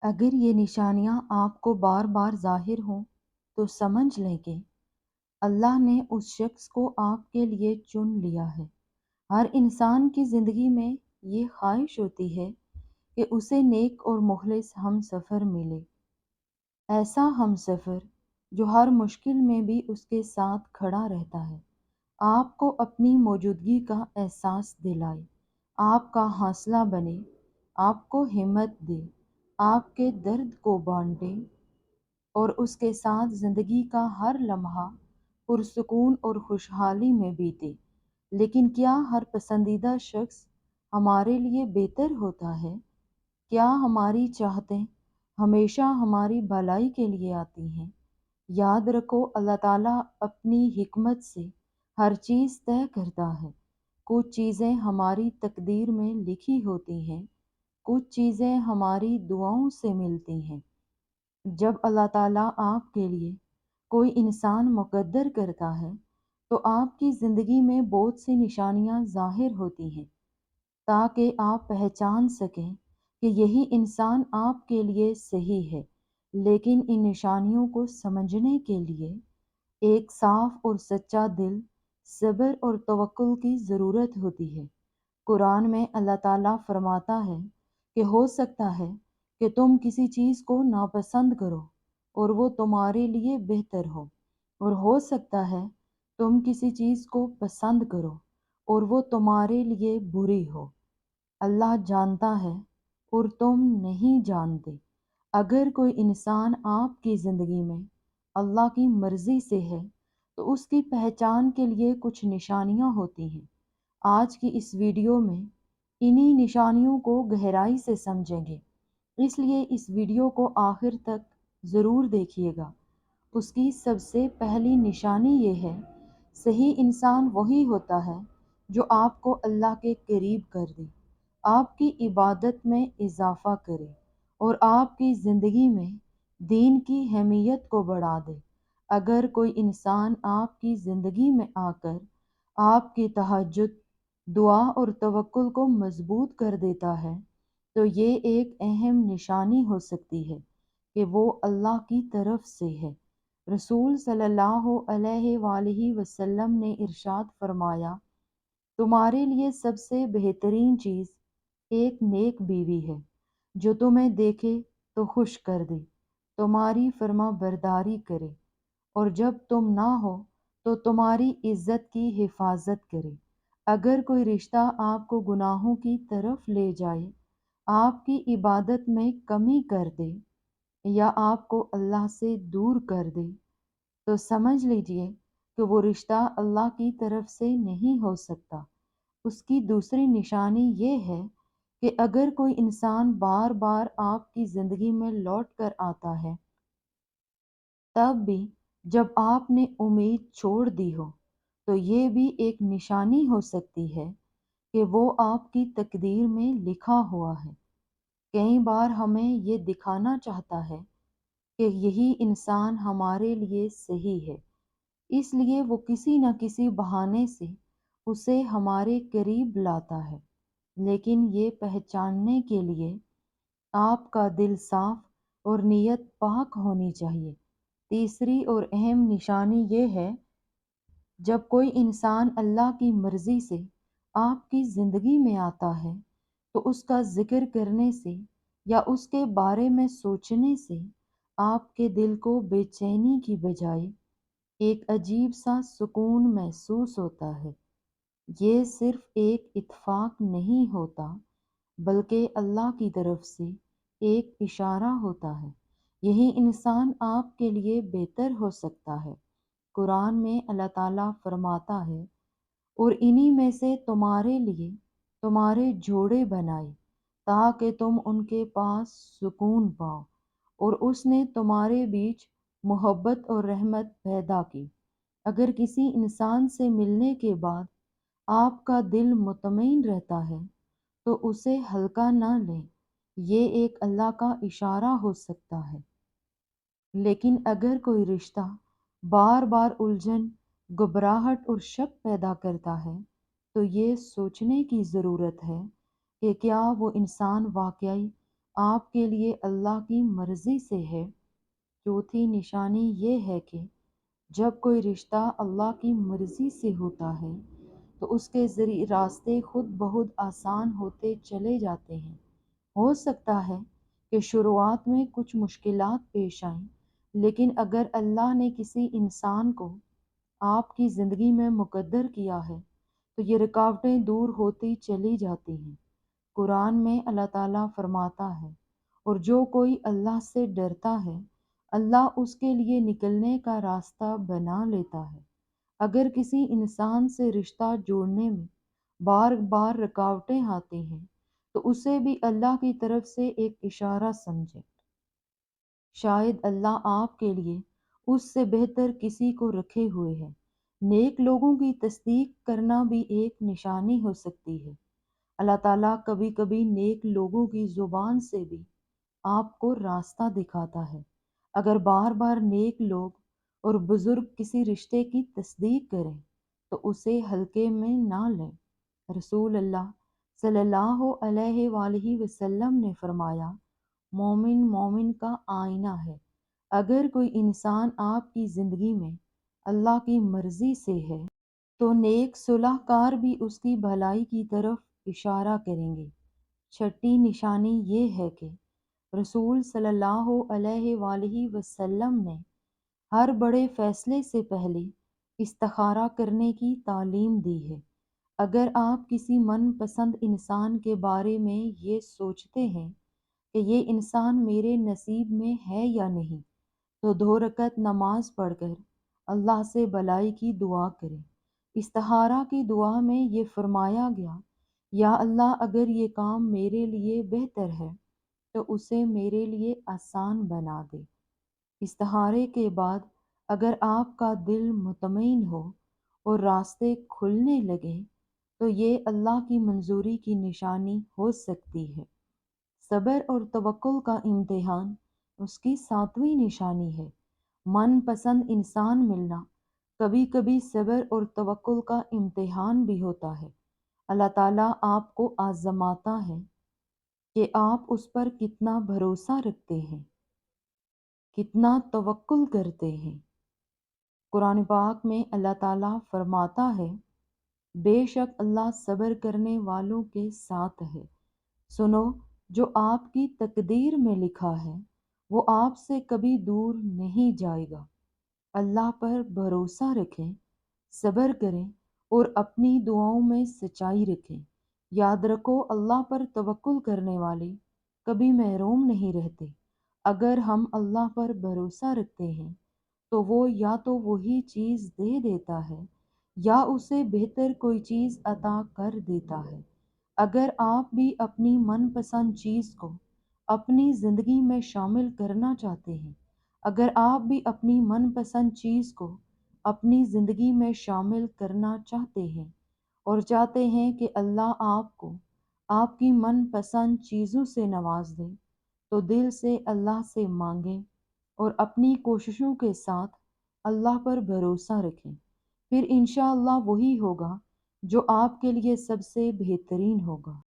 اگر یہ نشانیاں آپ کو بار بار ظاہر ہوں تو سمجھ لیں کہ اللہ نے اس شخص کو آپ کے لیے چن لیا ہے۔ ہر انسان کی زندگی میں یہ خواہش ہوتی ہے کہ اسے نیک اور مخلص ہم سفر ملے، ایسا ہم سفر جو ہر مشکل میں بھی اس کے ساتھ کھڑا رہتا ہے، آپ کو اپنی موجودگی کا احساس دلائے، آپ کا حوصلہ بنے، آپ کو ہمت دے، آپ کے درد کو بانٹے اور اس کے ساتھ زندگی کا ہر لمحہ پرسکون اور خوشحالی میں بیتے۔ لیکن کیا ہر پسندیدہ شخص ہمارے لیے بہتر ہوتا ہے؟ کیا ہماری چاہتیں ہمیشہ ہماری بھلائی کے لیے آتی ہیں؟ یاد رکھو، اللہ تعالیٰ اپنی حکمت سے ہر چیز طے کرتا ہے۔ کچھ چیزیں ہماری تقدیر میں لکھی ہوتی ہیں، کچھ چیزیں ہماری دعاؤں سے ملتی ہیں۔ جب اللہ تعالیٰ آپ کے لیے کوئی انسان مقدر کرتا ہے تو آپ کی زندگی میں بہت سی نشانیاں ظاہر ہوتی ہیں تاکہ آپ پہچان سکیں کہ یہی انسان آپ کے لیے صحیح ہے۔ لیکن ان نشانیوں کو سمجھنے کے لیے ایک صاف اور سچا دل، صبر اور توکل کی ضرورت ہوتی ہے۔ قرآن میں اللہ تعالیٰ فرماتا ہے کہ ہو سکتا ہے کہ تم کسی چیز کو ناپسند کرو اور وہ تمہارے لیے بہتر اور ہو سکتا ہے تم کسی چیز کو پسند کرو اور وہ تمہارے لیے بری ہو۔ اللہ جانتا ہے اور تم نہیں جانتے۔ اگر کوئی انسان آپ کی زندگی میں اللہ کی مرضی سے ہے تو اس کی پہچان کے لیے کچھ نشانیاں ہوتی ہیں۔ آج کی اس ویڈیو میں انہی نشانیوں کو گہرائی سے سمجھیں گے، اس لیے اس ویڈیو کو آخر تک ضرور دیکھیے گا۔ اس کی سب سے پہلی نشانی یہ ہے، صحیح انسان وہی ہوتا ہے جو آپ کو اللہ کے قریب کر دے، آپ کی عبادت میں اضافہ کرے اور آپ کی زندگی میں دین کی اہمیت کو بڑھا دے۔ اگر کوئی انسان آپ کی زندگی میں آ کر آپ کی تہجد، دعا اور توکل کو مضبوط کر دیتا ہے تو یہ ایک اہم نشانی ہو سکتی ہے کہ وہ اللہ کی طرف سے ہے۔ رسول صلی اللہ علیہ وآلہ وسلم نے ارشاد فرمایا، تمہارے لیے سب سے بہترین چیز ایک نیک بیوی ہے جو تمہیں دیکھے تو خوش کر دے، تمہاری فرما برداری کرے اور جب تم نہ ہو تو تمہاری عزت کی حفاظت کرے۔ اگر کوئی رشتہ آپ کو گناہوں کی طرف لے جائے، آپ کی عبادت میں کمی کر دے یا آپ کو اللہ سے دور کر دے تو سمجھ لیجئے کہ وہ رشتہ اللہ کی طرف سے نہیں ہو سکتا۔ اس کی دوسری نشانی یہ ہے کہ اگر کوئی انسان بار بار آپ کی زندگی میں لوٹ کر آتا ہے، تب بھی جب آپ نے امید چھوڑ دی ہو، تو یہ بھی ایک نشانی ہو سکتی ہے کہ وہ آپ کی تقدیر میں لکھا ہوا ہے۔ کئی بار ہمیں یہ دکھانا چاہتا ہے کہ یہی انسان ہمارے لیے صحیح ہے، اس لیے وہ کسی نہ کسی بہانے سے اسے ہمارے قریب لاتا ہے۔ لیکن یہ پہچاننے کے لیے آپ کا دل صاف اور نیت پاک ہونی چاہیے۔ تیسری اور اہم نشانی یہ ہے، جب کوئی انسان اللہ کی مرضی سے آپ کی زندگی میں آتا ہے تو اس کا ذکر کرنے سے یا اس کے بارے میں سوچنے سے آپ کے دل کو بے چینی کی بجائے ایک عجیب سا سکون محسوس ہوتا ہے۔ یہ صرف ایک اتفاق نہیں ہوتا بلکہ اللہ کی طرف سے ایک اشارہ ہوتا ہے، یہی انسان آپ کے لیے بہتر ہو سکتا ہے۔ قرآن میں اللہ تعالیٰ فرماتا ہے، اور انہی میں سے تمہارے لیے تمہارے جوڑے بنائے تاکہ تم ان کے پاس سکون پاؤ، اور اس نے تمہارے بیچ محبت اور رحمت پیدا کی۔ اگر کسی انسان سے ملنے کے بعد آپ کا دل مطمئن رہتا ہے تو اسے ہلکا نہ لیں، یہ ایک اللہ کا اشارہ ہو سکتا ہے۔ لیکن اگر کوئی رشتہ بار بار الجھن، گھبراہٹ اور شک پیدا کرتا ہے تو یہ سوچنے کی ضرورت ہے کہ کیا وہ انسان واقعی آپ کے لیے اللہ کی مرضی سے ہے۔ چوتھی نشانی یہ ہے کہ جب کوئی رشتہ اللہ کی مرضی سے ہوتا ہے تو اس کے ذریعے راستے خود بہت آسان ہوتے چلے جاتے ہیں۔ ہو سکتا ہے کہ شروعات میں کچھ مشکلات پیش آئیں، لیکن اگر اللہ نے کسی انسان کو آپ کی زندگی میں مقدر کیا ہے تو یہ رکاوٹیں دور ہوتی چلی جاتی ہیں۔ قرآن میں اللہ تعالیٰ فرماتا ہے، اور جو کوئی اللہ سے ڈرتا ہے اللہ اس کے لیے نکلنے کا راستہ بنا لیتا ہے۔ اگر کسی انسان سے رشتہ جوڑنے میں بار بار رکاوٹیں آتی ہیں تو اسے بھی اللہ کی طرف سے ایک اشارہ سمجھے۔ شاید اللہ آپ کے لیے اس سے بہتر کسی کو رکھے ہوئے ہے۔ نیک لوگوں کی تصدیق کرنا بھی ایک نشانی ہو سکتی ہے۔ اللہ تعالیٰ کبھی کبھی نیک لوگوں کی زبان سے بھی آپ کو راستہ دکھاتا ہے۔ اگر بار بار نیک لوگ اور بزرگ کسی رشتے کی تصدیق کریں تو اسے ہلکے میں نہ لیں۔ رسول اللہ صلی اللہ علیہ وآلہ وسلم نے فرمایا، مومن مومن کا آئینہ ہے۔ اگر کوئی انسان آپ کی زندگی میں اللہ کی مرضی سے ہے تو نیک صلح کار بھی اس کی بھلائی کی طرف اشارہ کریں گے۔ چھٹی نشانی یہ ہے کہ رسول صلی اللہ علیہ وآلہ وسلم نے ہر بڑے فیصلے سے پہلے استخارہ کرنے کی تعلیم دی ہے۔ اگر آپ کسی من پسند انسان کے بارے میں یہ سوچتے ہیں کہ یہ انسان میرے نصیب میں ہے یا نہیں، تو 2 رکعت نماز پڑھ کر اللہ سے بھلائی کی دعا کریں۔ استخارہ کی دعا میں یہ فرمایا گیا، یا اللہ اگر یہ کام میرے لیے بہتر ہے تو اسے میرے لیے آسان بنا دے۔ استخارے کے بعد اگر آپ کا دل مطمئن ہو اور راستے کھلنے لگے تو یہ اللہ کی منظوری کی نشانی ہو سکتی ہے۔ صبر اور توکل کا امتحان اس کی 7ویں نشانی ہے۔ من پسند انسان ملنا کبھی کبھی صبر اور توکل کا امتحان بھی ہوتا ہے۔ اللہ تعالیٰ آپ کو آزماتا ہے کہ آپ اس پر کتنا بھروسہ رکھتے ہیں، کتنا توکل کرتے ہیں۔ قرآن پاک میں اللہ تعالیٰ فرماتا ہے، بے شک اللہ صبر کرنے والوں کے ساتھ ہے۔ سنو، جو آپ کی تقدیر میں لکھا ہے وہ آپ سے کبھی دور نہیں جائے گا۔ اللہ پر بھروسہ رکھیں، صبر کریں اور اپنی دعاؤں میں سچائی رکھیں۔ یاد رکھو، اللہ پر توکل کرنے والے کبھی محروم نہیں رہتے۔ اگر ہم اللہ پر بھروسہ رکھتے ہیں تو وہ یا تو وہی چیز دے دیتا ہے یا اسے بہتر کوئی چیز عطا کر دیتا ہے۔ اگر آپ بھی اپنی من پسند چیز کو اپنی زندگی میں شامل کرنا چاہتے ہیں، اگر آپ بھی اپنی من پسند چیز کو اپنی زندگی میں شامل کرنا چاہتے ہیں اور چاہتے ہیں کہ اللہ آپ کو آپ کی من پسند چیزوں سے نواز دے، تو دل سے اللہ سے مانگیں اور اپنی کوششوں کے ساتھ اللہ پر بھروسہ رکھیں۔ پھر انشاءاللہ وہی ہوگا جو آپ کے لیے سب سے بہترین ہوگا۔